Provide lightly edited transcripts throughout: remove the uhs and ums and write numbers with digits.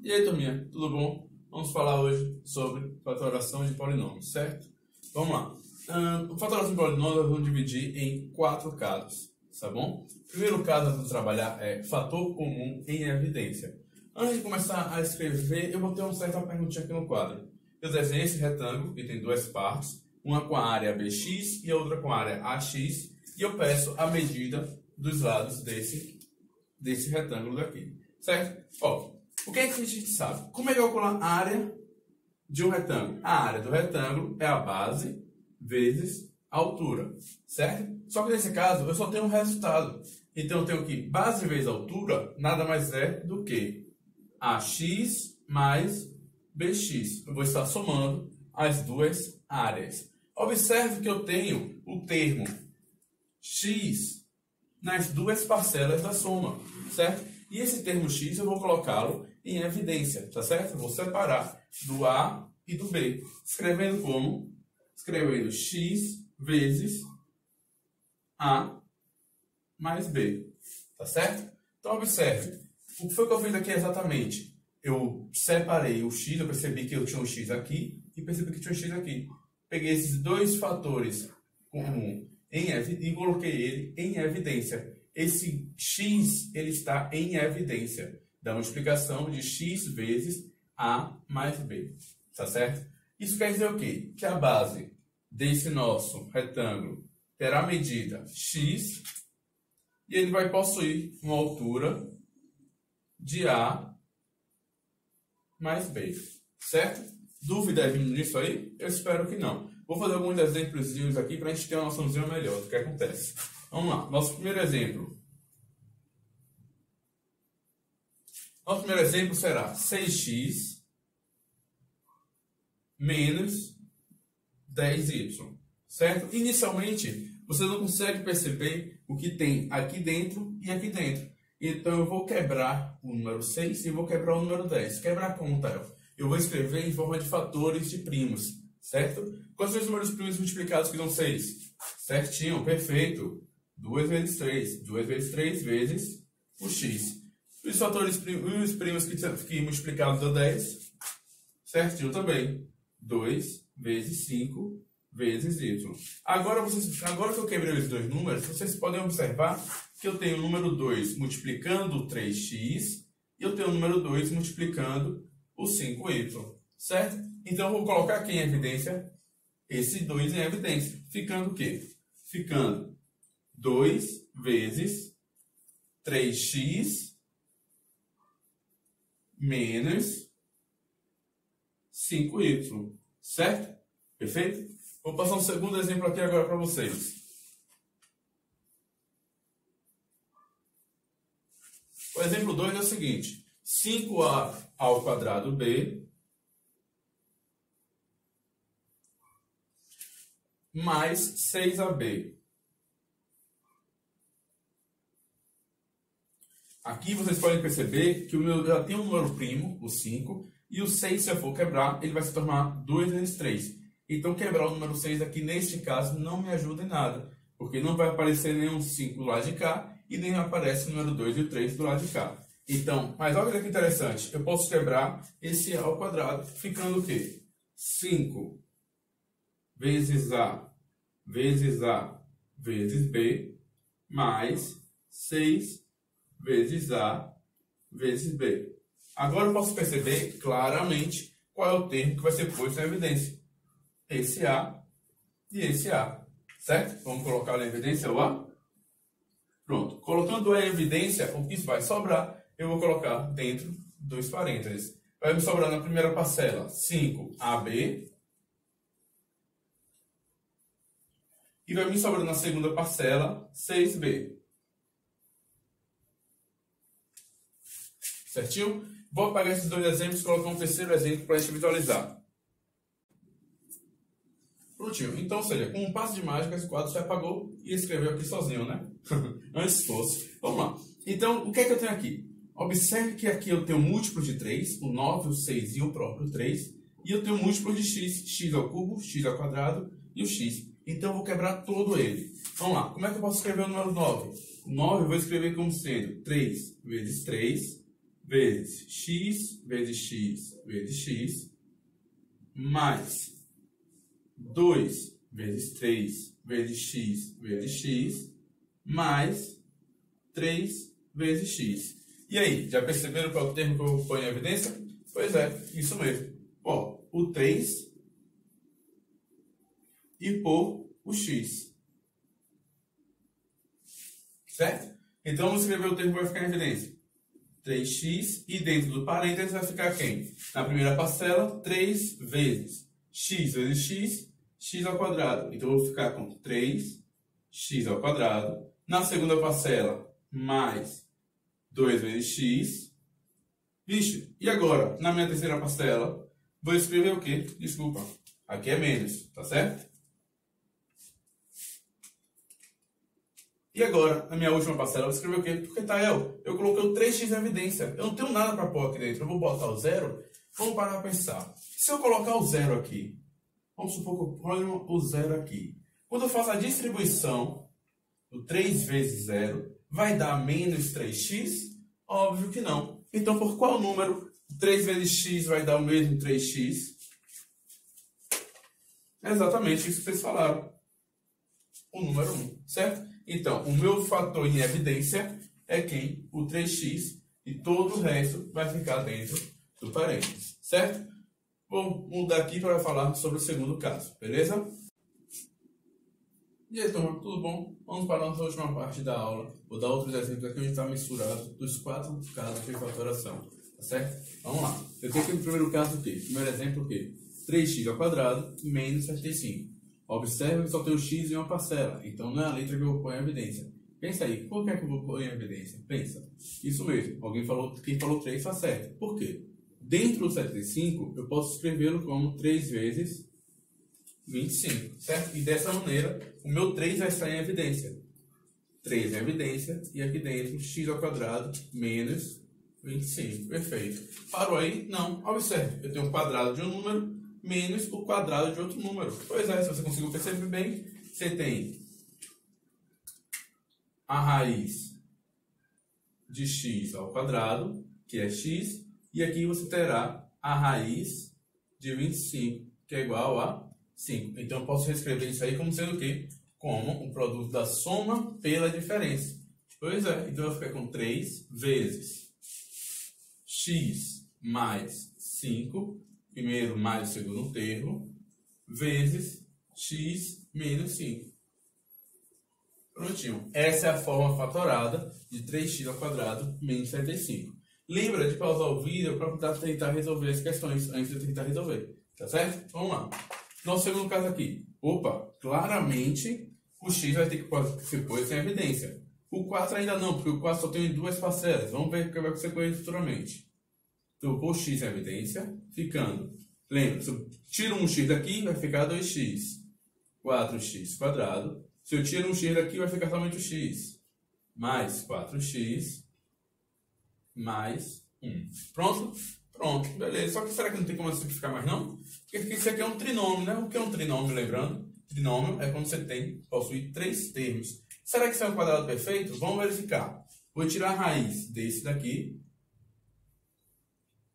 E aí, turminha, tudo bom? Vamos falar hoje sobre fatoração de polinômios, certo? Vamos lá. Fatoração de polinômios nós vamos dividir em 4 casos, tá bom? O primeiro caso que nós vamos trabalhar é fator comum em evidência. Antes de começar a escrever, eu vou ter uma certa perguntinha aqui no quadro. Eu desenhei esse retângulo, que tem duas partes, uma com a área BX e a outra com a área AX, e eu peço a medida dos lados desse retângulo daqui, certo? Ó, o que é que a gente sabe? Como é que eu calculo a área de um retângulo? A área do retângulo é a base vezes a altura, certo? Só que nesse caso eu só tenho um resultado. Então eu tenho que base vezes altura nada mais é do que AX mais BX. Eu vou estar somando as duas áreas. Observe que eu tenho o termo x nas duas parcelas da soma, certo? E esse termo x eu vou colocá-lo em evidência, tá certo? Eu vou separar do A e do B. Escrevendo como? Escrevendo x vezes A mais B, tá certo? Então observe, o que foi que eu fiz aqui exatamente? Eu separei o x, eu percebi que eu tinha um x aqui e percebi que tinha um x aqui. Peguei esses dois fatores comuns e coloquei ele em evidência. Esse x ele está em evidência da multiplicação de x vezes A mais B, tá certo? Isso quer dizer o quê? Que a base desse nosso retângulo terá a medida x e ele vai possuir uma altura de A mais B, certo? Dúvida vindo nisso aí? Eu espero que não. Vou fazer alguns exemplos aqui para a gente ter uma noçãozinha melhor do que acontece. Vamos lá, nosso primeiro exemplo. Nosso primeiro exemplo será 6x menos 10y, certo? Inicialmente, você não consegue perceber o que tem aqui dentro e aqui dentro. Então, eu vou quebrar o número 6 e vou quebrar o número 10. Quebrar como, Théo? Eu vou escrever em forma de fatores de primos, certo? Quais são os números primos multiplicados que dão 6? Certinho, perfeito. 2 vezes 3. 2 vezes 3 vezes o x. Os fatores primos que multiplicados dão 10. Certinho também. 2 vezes 5 vezes y. Agora que eu quebrei os dois números, vocês podem observar que eu tenho o número 2 multiplicando 3x e eu tenho o número 2 multiplicando o 5y. Certo? Então, eu vou colocar aqui em evidência esse 2 em evidência. Ficando o quê? Ficando 2 vezes 3x menos 5y. Certo? Perfeito? Vou passar um segundo exemplo aqui agora para vocês. O exemplo 2 é o seguinte. 5a ao quadrado b mais 6ab. Aqui vocês podem perceber que eu já tenho um número primo, o 5, e o 6, se eu for quebrar, ele vai se tornar 2 vezes 3. Então, quebrar o número 6 aqui, neste caso, não me ajuda em nada, porque não vai aparecer nenhum 5 do lado de cá e nem aparece o número 2 e o 3 do lado de cá. Então, mas olha que interessante, eu posso quebrar esse A ao quadrado, ficando o quê? 5 vezes A vezes B mais 6 vezes A vezes B. Agora eu posso perceber claramente qual é o termo que vai ser posto em evidência. Esse A e esse A, certo? Vamos colocar na evidência o A. Pronto. Colocando A em evidência, o que vai sobrar, eu vou colocar dentro dos parênteses. Vai me sobrar na primeira parcela 5AB. E vai me sobrar na segunda parcela 6B. Certinho? Vou apagar esses dois exemplos e colocar um terceiro exemplo para a gente visualizar. Prontinho. Então, ou seja, com um passo de mágica, esse quadro se apagou e escreveu aqui sozinho, né? Antes fosse. Vamos lá. Então, o que é que eu tenho aqui? Observe que aqui eu tenho múltiplos de 3, o 9, o 6 e o próprio 3. E eu tenho múltiplos de x, x ao cubo, x ao quadrado e o x. Então, eu vou quebrar todo ele. Vamos lá. Como é que eu posso escrever o número 9? O 9 eu vou escrever como sendo 3 vezes 3 vezes x vezes x mais 2 vezes 3 vezes x mais 3 vezes x. E aí, já perceberam qual é o termo que eu ponho em evidência? Pois é, isso mesmo. Ó, o 3 e por o x. Certo? Então, vamos escrever o termo que vai ficar em evidência. 3x e dentro do parênteses vai ficar quem? Na primeira parcela, 3 vezes x, x ao quadrado. Então, eu vou ficar com 3x ao quadrado. Na segunda parcela, mais 2 vezes x. Vixe, e agora? Na minha terceira parcela, vou escrever o quê? Desculpa, aqui é menos, tá certo? E agora, na minha última parcela, eu vou escrever o quê? Porque, Tael, eu coloquei o 3x em evidência. Eu não tenho nada para pôr aqui dentro. Eu vou botar o zero. Vamos parar para pensar. Se eu colocar o zero aqui, vamos supor que eu ponho o zero aqui. Quando eu faço a distribuição do 3 vezes 0, vai dar menos 3x? Óbvio que não. Então, por qual número 3 vezes x vai dar o mesmo 3x? É exatamente isso que vocês falaram. O número 1, certo? Então, o meu fator em evidência é quem? O 3x, e todo o resto vai ficar dentro do parênteses, certo? Vou mudar aqui para falar sobre o segundo caso, beleza? E aí, turma, tudo bom? Vamos para a nossa última parte da aula. Vou dar outros exemplos aqui onde está misturado dos 4 casos de fatoração, tá certo? Vamos lá. Eu tenho aqui no primeiro caso o quê? Primeiro exemplo o quê? 3x ao quadrado menos 75. Observe que só tem o x em uma parcela, então não é a letra que eu vou pôr em evidência. Pensa aí, por que é que eu vou pôr em evidência? Pensa. Isso mesmo, quem falou 3 está certo. Por quê? Dentro do 75, eu posso escrevê-lo como 3 vezes 25, certo? E dessa maneira, o meu 3 vai estar em evidência. 3 em evidência, e aqui dentro, x ao quadrado menos 25. Perfeito. Parou aí? Não. Observe, eu tenho o quadrado de um número menos o quadrado de outro número. Pois é, se você conseguiu perceber bem, você tem a raiz de x ao quadrado, que é x, e aqui você terá a raiz de 25, que é igual a 5. Então, eu posso reescrever isso aí como sendo o quê? Como o produto da soma pela diferença. Pois é, então eu vou ficar com 3 vezes x mais 5, primeiro mais o segundo termo, vezes x menos 5. Prontinho. Essa é a forma fatorada de 3x ao quadrado menos 75. Lembra de pausar o vídeo para tentar resolver as questões antes de eu tentar resolver. Tá certo? Vamos lá. Nosso segundo caso aqui. Opa, claramente o x vai ter que ser posto em evidência. O 4 ainda não, porque o 4 só tem 2 parcelas. Vamos ver o que vai acontecer com ele futuramente. Então, vou pôr x em evidência, ficando. Lembra, se eu tiro um x daqui, vai ficar 2x. 4x quadrado. Se eu tiro um x daqui, vai ficar somente o x. Mais 4x mais 1. Pronto? Pronto, beleza. Só que será que não tem como simplificar mais não? Porque isso aqui é um trinômio, né? O que é um trinômio, lembrando? Trinômio é quando você possui 3 termos. Será que isso é um quadrado perfeito? Vamos verificar. Vou tirar a raiz desse daqui,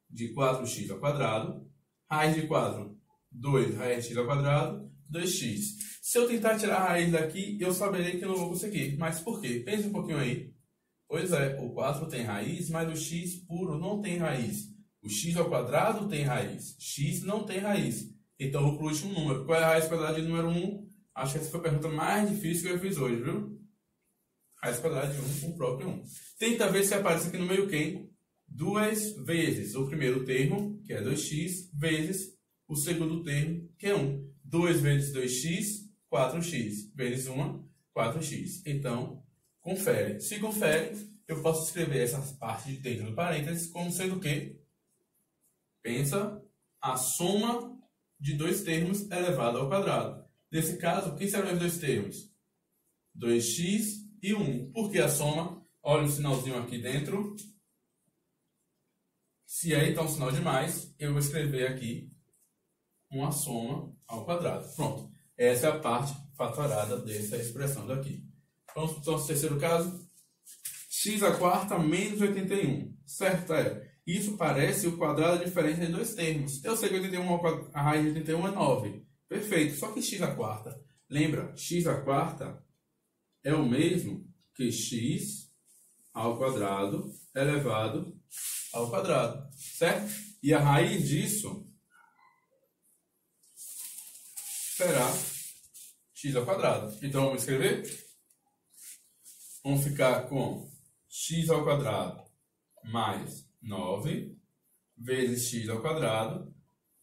de 4x ao quadrado. Raiz de 4, 2 raiz de x ao quadrado, 2x. Se eu tentar tirar a raiz daqui, eu saberei que eu não vou conseguir. Mas por quê? Pense um pouquinho aí. Pois é, o 4 tem raiz, mas o x puro não tem raiz. O x ao quadrado tem raiz. X não tem raiz. Então, eu vou para o último número. Qual é a raiz quadrada de número 1? Acho que essa foi a pergunta mais difícil que eu fiz hoje, viu? Raiz quadrada de 1, o próprio 1. Tenta ver se aparece aqui no meio quem? 2 vezes o primeiro termo, que é 2x, vezes o segundo termo, que é 1. 2 vezes 2x, 4x. Vezes 1, 4x. Então, confere. Se confere, eu posso escrever essa parte de dentro do parênteses como sendo o quê? Pensa a soma de 2 termos elevado ao quadrado. Nesse caso, quem serão os 2 termos? 2x e 1. Por que a soma? Olha o sinalzinho aqui dentro. Se é então um sinal de mais, eu vou escrever aqui uma soma ao quadrado. Pronto. Essa é a parte fatorada dessa expressão daqui. Vamos para o nosso terceiro caso. x à quarta menos 81. Certo, Isso parece o quadrado da diferença de dois termos. Eu sei que 81, a raiz de 81 é 9. Perfeito. Só que x à quarta. Lembra, x à quarta é o mesmo que x ao quadrado elevado ao quadrado. Certo? E a raiz disso será x ao quadrado. Então, vamos escrever? Vamos ficar com x ao quadrado mais 9 vezes x ao quadrado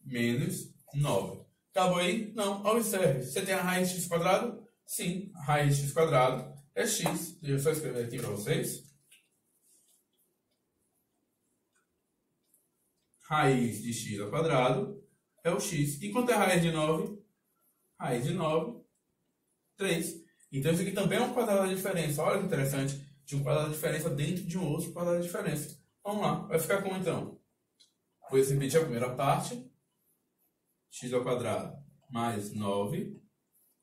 menos 9. Acabou aí? Não. Observe. Você tem a raiz de x quadrado? Sim. A raiz de x quadrado é x. Deixa eu só escrever aqui para vocês. Raiz de x ao quadrado é o x. E quanto é a raiz de 9? Raiz de 9, 3. Então, isso aqui também é um quadrado da diferença. Olha que interessante. De um quadrado da diferença dentro de um outro quadrado da diferença. Vamos lá. Vai ficar como então? Vou repetir a primeira parte. X ao quadrado mais 9.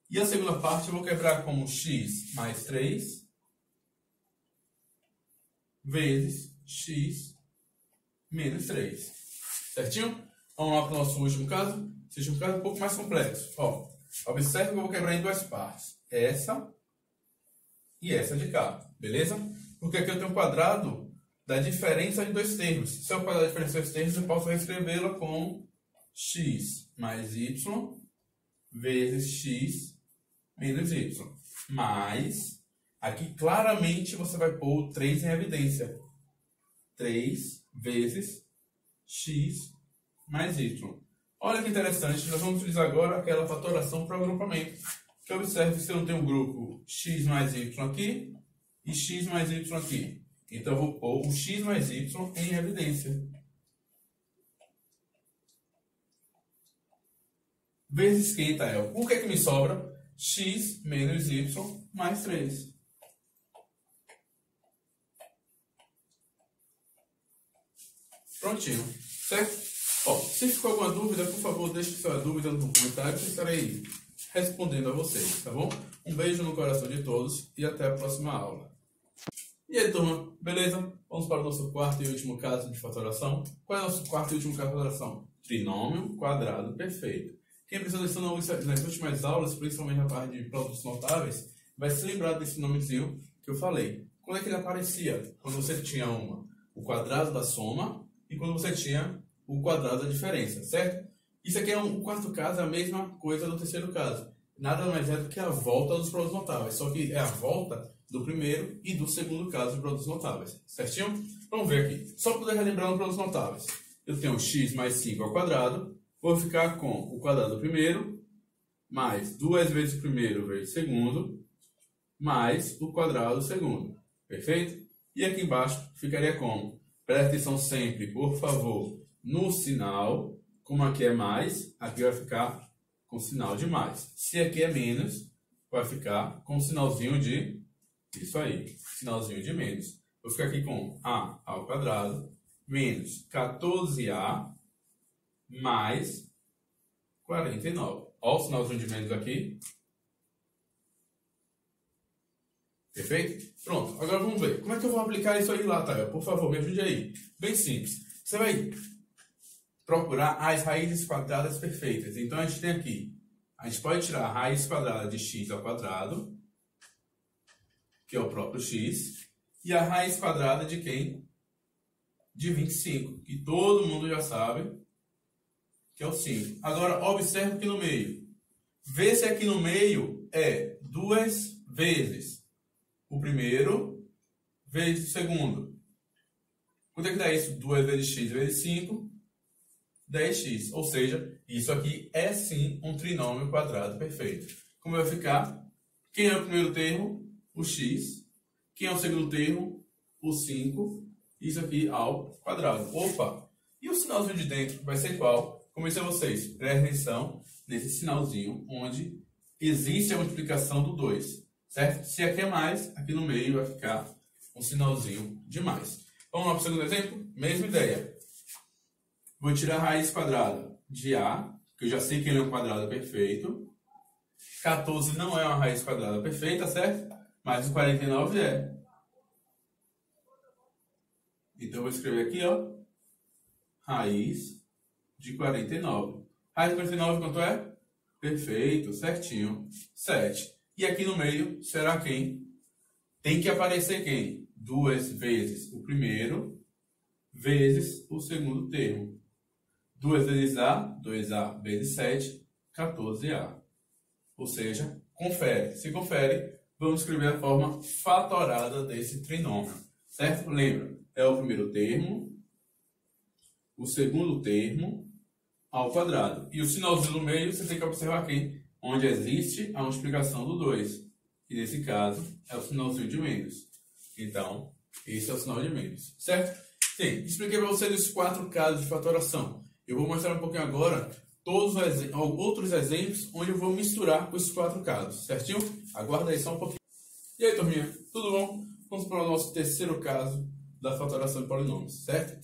E a segunda parte eu vou quebrar como x mais 3 vezes x menos 3. Certinho? Vamos lá para o nosso último caso. Esse último caso é um pouco mais complexo. Ó, observe que eu vou quebrar em duas partes. Essa e essa de cá. Beleza? Porque aqui eu tenho um quadrado da diferença de dois termos. Se é o quadrado da diferença de dois termos, eu posso reescrevê-la como x mais y vezes x menos y. Mas, aqui claramente você vai pôr o 3 em evidência. 3 vezes x mais y. Olha que interessante, nós vamos utilizar agora aquela fatoração para o agrupamento. Que observe se eu não tenho um grupo x mais y aqui e x mais y aqui. Então, eu vou pôr o x mais y em evidência. Vezes quem, Tael? O que é que me sobra? X menos y mais 3. Prontinho. Certo? Ó, se ficou alguma dúvida, por favor, deixe sua dúvida no comentário que eu estarei respondendo a vocês, tá bom? Um beijo no coração de todos e até a próxima aula. E aí, turma, beleza? Vamos para o nosso quarto e último caso de fatoração. Qual é o nosso quarto e último caso de fatoração? Trinômio quadrado perfeito. Quem prestou atenção nas últimas aulas, principalmente na parte de produtos notáveis, vai se lembrar desse nomezinho que eu falei. Quando é que ele aparecia? Quando você tinha o quadrado da soma e quando você tinha o quadrado da diferença, certo? Isso aqui o quarto caso, é a mesma coisa do terceiro caso. Nada mais é do que a volta dos produtos notáveis, só que é a volta do primeiro e do segundo caso de produtos notáveis, certinho? Vamos ver aqui. Só para poder relembrar os produtos notáveis. Eu tenho x mais 5 ao quadrado, vou ficar com o quadrado do primeiro, mais 2 vezes o primeiro vezes o segundo, mais o quadrado do segundo. Perfeito? E aqui embaixo ficaria como? Presta atenção sempre, por favor, no sinal. Como aqui é mais, aqui vai ficar com sinal de mais. Se aqui é menos, vai ficar com sinalzinho de... Isso aí, sinalzinho de menos. Vou ficar aqui com a ao quadrado menos 14a mais 49. Olha o sinalzinho de menos aqui. Perfeito? Pronto, agora vamos ver. Como é que eu vou aplicar isso aí lá, Tael? Por favor, me ajude aí. Bem simples. Você vai procurar as raízes quadradas perfeitas. Então, a gente tem aqui, a gente pode tirar a raiz quadrada de x ao quadrado, que é o próprio x, e a raiz quadrada de quem? De 25, que todo mundo já sabe que é o 5. Agora, observe aqui no meio. Vê se aqui no meio é 2 vezes o primeiro vezes o segundo. Quanto é que dá isso? 2 vezes x vezes 5, 10x. Ou seja, isso aqui é sim um trinômio quadrado perfeito. Como vai ficar? Quem é o primeiro termo? O x. Quem é o segundo termo? O 5. Isso aqui ao quadrado. Opa! E o sinalzinho de dentro vai ser qual? Como eu disse a vocês, prestem atenção nesse sinalzinho onde existe a multiplicação do 2. Certo? Se aqui é mais, aqui no meio vai ficar um sinalzinho de mais. Vamos lá para o segundo exemplo? Mesma ideia. Vou tirar a raiz quadrada de a, que eu já sei que ele é um quadrado perfeito. 14 não é uma raiz quadrada perfeita, certo? Mas o 49 é. Então, eu vou escrever aqui, ó, raiz de 49. Raiz de 49 quanto é? Perfeito, certinho, 7. E aqui no meio será quem? Tem que aparecer quem? 2 vezes o primeiro, vezes o segundo termo. 2 vezes A, 2A vezes 7, 14A. Ou seja, confere. Se confere, vamos escrever a forma fatorada desse trinômio. Certo? Lembra, é o primeiro termo, o segundo termo, ao quadrado. E o sinalzinho no meio, você tem que observar aqui, onde existe a multiplicação do 2. E nesse caso, é o sinalzinho de menos. Então, esse é o sinal de menos. Certo? Sim, expliquei para vocês os 4 casos de fatoração. Eu vou mostrar um pouquinho agora todos os outros exemplos onde eu vou misturar os 4 casos. Certinho? Aguarda aí só um pouquinho. E aí, turminha? Tudo bom? Vamos para o nosso terceiro caso da fatoração de polinômios. Certo?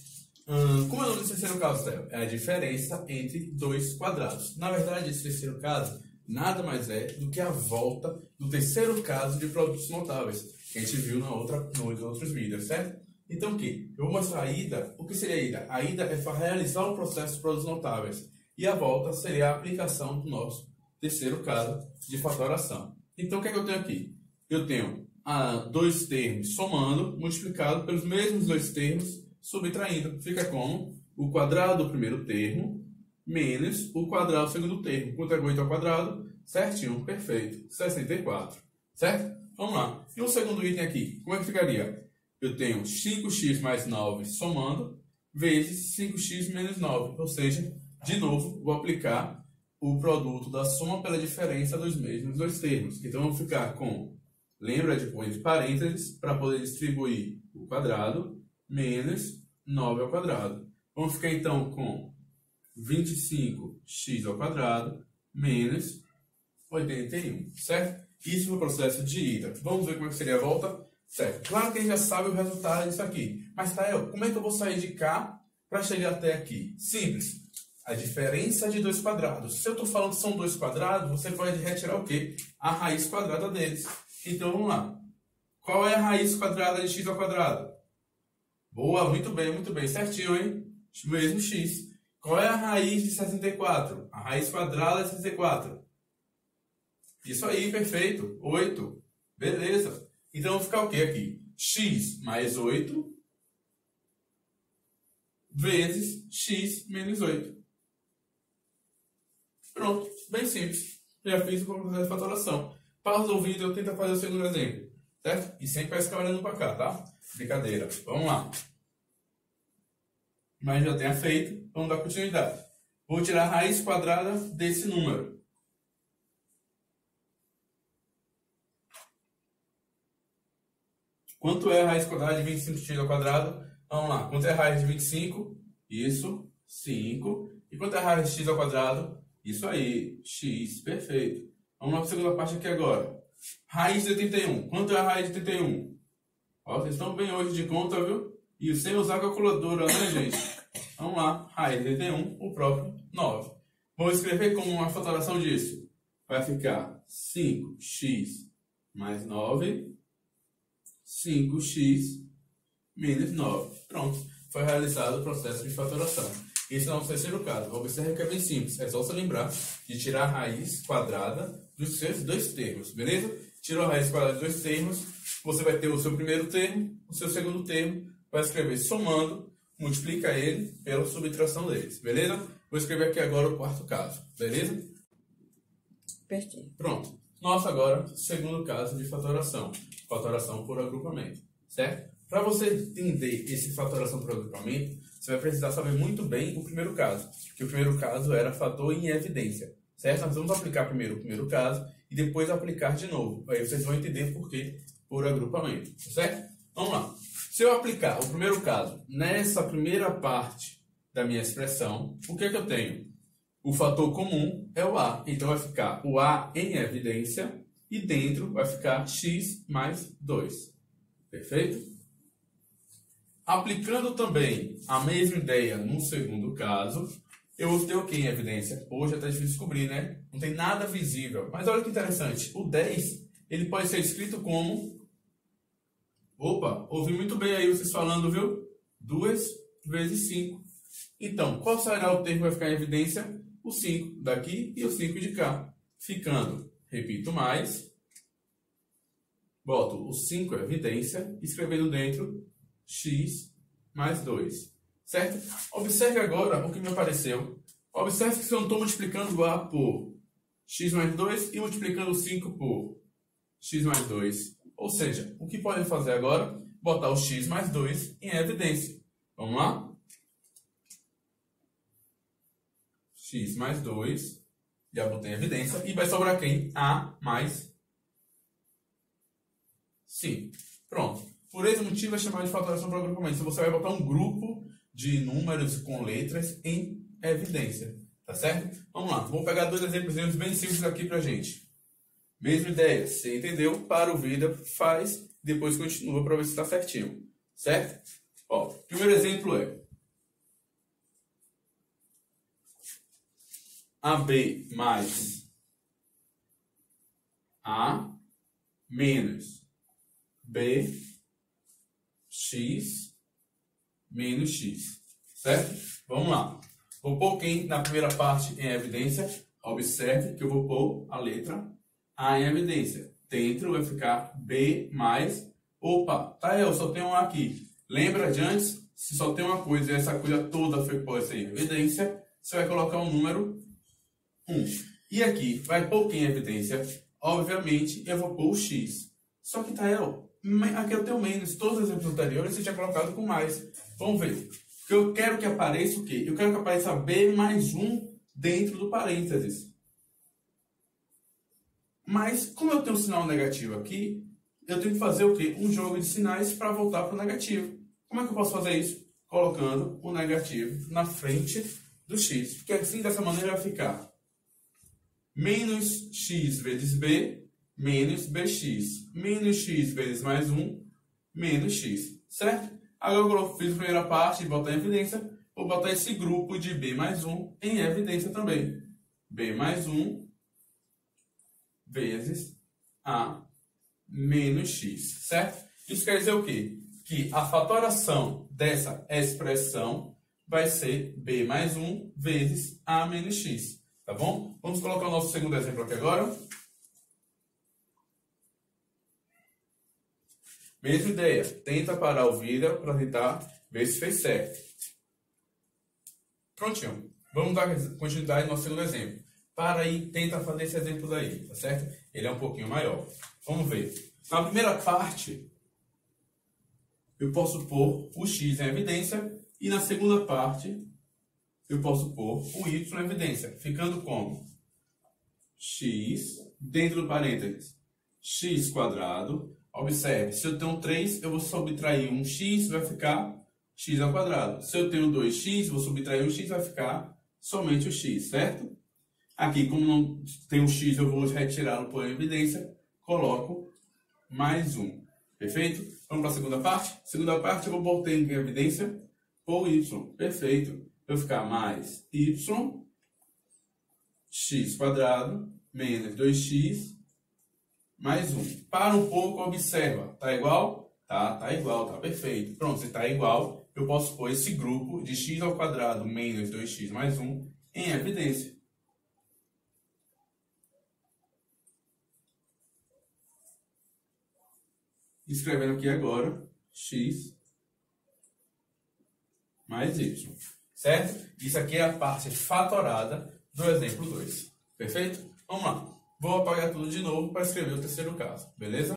Como é o nome do terceiro caso, Theo? É a diferença entre 2 quadrados. Na verdade, esse terceiro caso nada mais é do que a volta do terceiro caso de produtos notáveis, que a gente viu nos outros vídeos, certo? Então, o que? Eu vou mostrar a ida. O que seria a ida? A ida é para realizar o processo de produtos notáveis. E a volta seria a aplicação do nosso terceiro caso de fatoração. Então, o que é que eu tenho aqui? Eu tenho 2 termos somando, multiplicado pelos mesmos 2 termos, subtraindo. Fica como o quadrado do primeiro termo menos o quadrado do segundo termo. Quanto é 8 ao quadrado? Certinho, perfeito. 64. Certo? Vamos lá. E o segundo item aqui, como é que ficaria? Eu tenho 5x mais 9 somando, vezes 5x menos 9. Ou seja, de novo, vou aplicar o produto da soma pela diferença dos mesmos 2 termos. Então, vamos ficar com, lembra de pôr entre parênteses, para poder distribuir o quadrado, menos 9 ao quadrado. Vamos ficar, então, com 25x ao quadrado, menos 81, certo? Isso no processo de ida. Vamos ver como é que seria a volta? Certo. Claro que a gente já sabe o resultado disso aqui. Mas, Tael, como é que eu vou sair de cá para chegar até aqui? Simples. A diferença de 2 quadrados. Se eu estou falando que são 2 quadrados, você pode retirar o quê? A raiz quadrada deles. Então, vamos lá. Qual é a raiz quadrada de x ao quadrado? Boa, muito bem. Certinho, hein? Mesmo x. Qual é a raiz de 64? A raiz quadrada de 64. Isso aí, perfeito. 8. Beleza. Então, vai ficar o que aqui? X mais 8 vezes x menos 8. Pronto. Bem simples. Já fiz o processo de fatoração. Pausa o vídeo e eu tento fazer o segundo exemplo. Certo? E sempre vai ficar olhando para cá, tá? Brincadeira. Vamos lá. Mas já tenha feito. Vamos dar continuidade. Vou tirar a raiz quadrada desse número. Quanto é a raiz quadrada de 25x ao quadrado? Vamos lá. Quanto é a raiz de 25? Isso, 5. E quanto é a raiz de x ao quadrado? Isso aí, x. Perfeito. Vamos lá para a segunda parte aqui agora. Raiz de 81. Quanto é a raiz de 81? Ó, vocês estão bem hoje de conta, viu? E sem usar a calculadora, né, gente? Vamos lá. Raiz de 81, o próprio 9. Vou escrever como uma fatoração disso. Vai ficar 5x mais 9... 5x menos 9. Pronto. Foi realizado o processo de fatoração. Esse é o nosso terceiro caso. Observe que é bem simples. É só você lembrar de tirar a raiz quadrada dos seus 2 termos. Beleza? Tirou a raiz quadrada dos 2 termos. Você vai ter o seu primeiro termo, o seu segundo termo. Vai escrever somando. Multiplica ele pela subtração deles. Beleza? Vou escrever aqui agora o quarto caso. Beleza? Perfeito. Pronto. Nosso agora, segundo caso de fatoração. Fatoração por agrupamento, certo? Para você entender esse fatoração por agrupamento, você vai precisar saber muito bem o primeiro caso, que o primeiro caso era fator em evidência, certo? Nós vamos aplicar primeiro o primeiro caso e depois aplicar de novo. Aí vocês vão entender por que por agrupamento, certo? Vamos lá. Se eu aplicar o primeiro caso nessa primeira parte da minha expressão, o que é que eu tenho? O fator comum é o A, então vai ficar o A em evidência e dentro vai ficar x mais 2. Perfeito? Aplicando também a mesma ideia no segundo caso, eu vou ter o que em evidência? Hoje é até difícil descobrir, né? Não tem nada visível. Mas olha que interessante. O 10, ele pode ser escrito como... Opa, ouvi muito bem aí vocês falando, viu? 2 vezes 5. Então, qual será o termo que vai ficar em evidência? O 5 daqui e o 5 de cá. Ficando, repito mais, boto o 5 em evidência, escrevendo dentro x mais 2. Certo? Observe agora o que me apareceu. Observe que eu não estou multiplicando A por x mais 2 e multiplicando 5 por x mais 2. Ou seja, o que podem fazer agora? Botar o x mais 2 em evidência. Vamos lá? X mais 2, já botei em evidência, e vai sobrar quem? A mais 5. Pronto. Por esse motivo é chamado de fatoração por agrupamento. Então você vai botar um grupo de números com letras em evidência. Tá certo? Vamos lá. Vou pegar dois exemplos bem simples aqui pra gente. Mesma ideia. Você entendeu? Para o vídeo, faz, depois continua para ver se está certinho. Certo? Ó, primeiro exemplo é AB mais A menos BX menos X. Certo? Vamos lá. Vou pôr quem na primeira parte em evidência. Observe que eu vou pôr a letra A em evidência. Dentro vai ficar B mais... Opa, tá, eu só tenho um aqui. Lembra de antes? Se só tem uma coisa e essa coisa toda foi posta em evidência, você vai colocar o número 1. E aqui vai pôr quem em evidência? Obviamente, eu vou pôr o X. Só que, Tael, aqui eu tenho menos. Todos os exemplos anteriores você tinha colocado com mais. Vamos ver. Porque eu quero que apareça o quê? Eu quero que apareça B mais 1 dentro do parênteses. Mas, como eu tenho um sinal negativo aqui, eu tenho que fazer o quê? Um jogo de sinais para voltar para o negativo. Como é que eu posso fazer isso? Colocando o negativo na frente do x. Porque assim, dessa maneira, vai ficar menos x vezes b, menos bx. Menos x vezes mais 1, menos x. Certo? Agora eu fiz a primeira parte, botar em evidência. Vou botar esse grupo de b mais 1 em evidência também. b mais 1 vezes a menos x, certo? Isso quer dizer o quê? Que a fatoração dessa expressão vai ser b mais 1 vezes a menos x, tá bom? Vamos colocar o nosso segundo exemplo aqui agora. Mesma ideia, tenta parar o vídeo para tentar ver se fez certo. Prontinho, vamos dar continuidade no nosso segundo exemplo. Para aí, tenta fazer esse exemplo daí, tá certo? Ele é um pouquinho maior. Vamos ver. Na primeira parte, eu posso pôr o x em evidência. E na segunda parte, eu posso pôr o y em evidência. Ficando como? X, dentro do parênteses, x quadrado. Observe, se eu tenho 3, eu vou subtrair um x, vai ficar x ao quadrado. Se eu tenho 2x, vou subtrair um x, vai ficar somente o x, certo? Aqui, como não tem um x, eu vou retirá-lo por evidência. Coloco mais 1. Perfeito? Vamos para a segunda parte? Segunda parte, eu vou botar em evidência por y. Perfeito. Vai ficar mais y, x quadrado, menos 2x, mais 1. Para um pouco, observa. Tá igual? Tá igual, tá perfeito. Pronto, se tá igual, eu posso pôr esse grupo de x ao quadrado menos 2x mais 1 em evidência. Escrevendo aqui agora, x mais y. Certo? Isso aqui é a parte fatorada do exemplo 2. Perfeito? Vamos lá. Vou apagar tudo de novo para escrever o terceiro caso. Beleza?